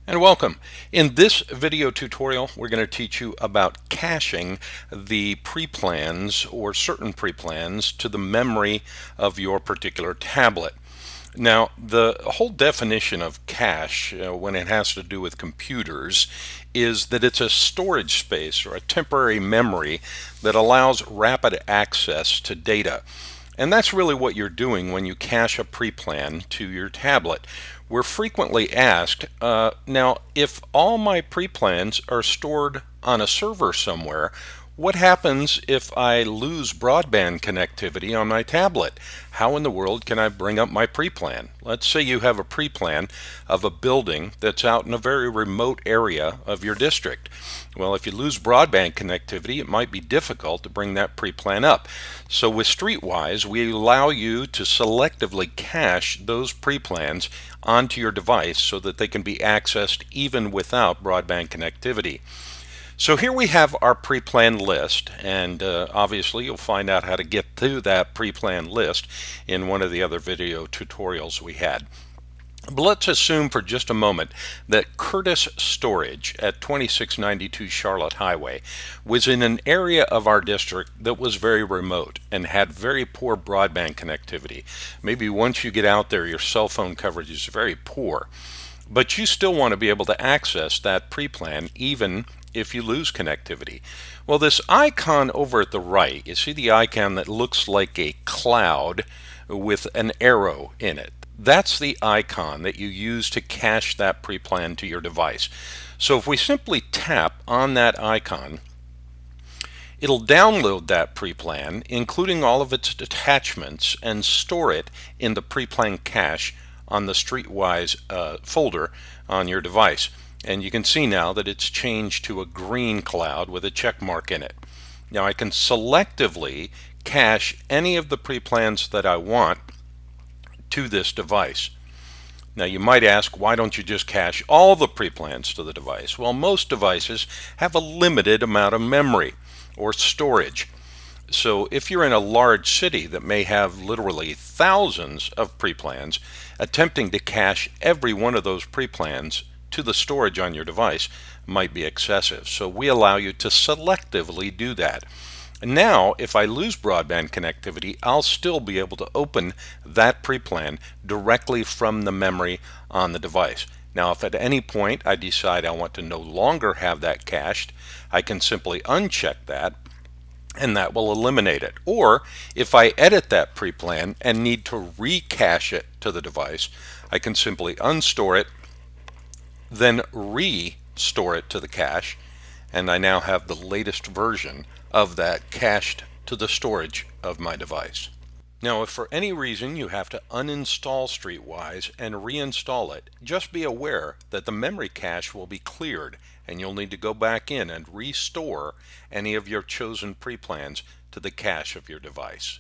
And welcome. In this video tutorial, we're going to teach you about caching the preplans or certain preplans to the memory of your particular tablet. Now, the whole definition of cache, when it has to do with computers, is that it's a storage space or a temporary memory that allows rapid access to data. And that's really what you're doing when you cache a preplan to your tablet. We're frequently asked, now, if all my preplans are stored on a server somewhere, what happens if I lose broadband connectivity on my tablet? How in the world can I bring up my preplan? Let's say you have a preplan of a building that's out in a very remote area of your district. Well, if you lose broadband connectivity, it might be difficult to bring that preplan up. So with StreetWise, we allow you to selectively cache those preplans onto your device so that they can be accessed even without broadband connectivity. So here we have our pre-plan list, and obviously you'll find out how to get to that pre-plan list in one of the other video tutorials we had. But let's assume for just a moment that Curtis Storage at 2692 Charlotte Highway was in an area of our district that was very remote and had very poor broadband connectivity. Maybe once you get out there, your cell phone coverage is very poor. But you still want to be able to access that pre-plan even if you lose connectivity. Well, this icon over at the right, you see the icon that looks like a cloud with an arrow in it. That's the icon that you use to cache that pre-plan to your device. So if we simply tap on that icon, it'll download that pre-plan, including all of its attachments, and store it in the pre-plan cache on the StreetWise folder on your device. And you can see now that it's changed to a green cloud with a check mark in it. Now I can selectively cache any of the preplans that I want to this device. Now you might ask, why don't you just cache all the preplans to the device? Well, most devices have a limited amount of memory or storage. So if you're in a large city that may have literally thousands of preplans, attempting to cache every one of those preplans to the storage on your device might be excessive. So we allow you to selectively do that. Now, if I lose broadband connectivity, I'll still be able to open that preplan directly from the memory on the device. Now, if at any point I decide I want to no longer have that cached, I can simply uncheck that, and that will eliminate it. Or if I edit that preplan and need to recache it to the device, I can simply unstore it, then restore it to the cache, and I now have the latest version of that cached to the storage of my device. Now, if for any reason you have to uninstall StreetWise and reinstall it, just be aware that the memory cache will be cleared and you'll need to go back in and restore any of your chosen preplans to the cache of your device.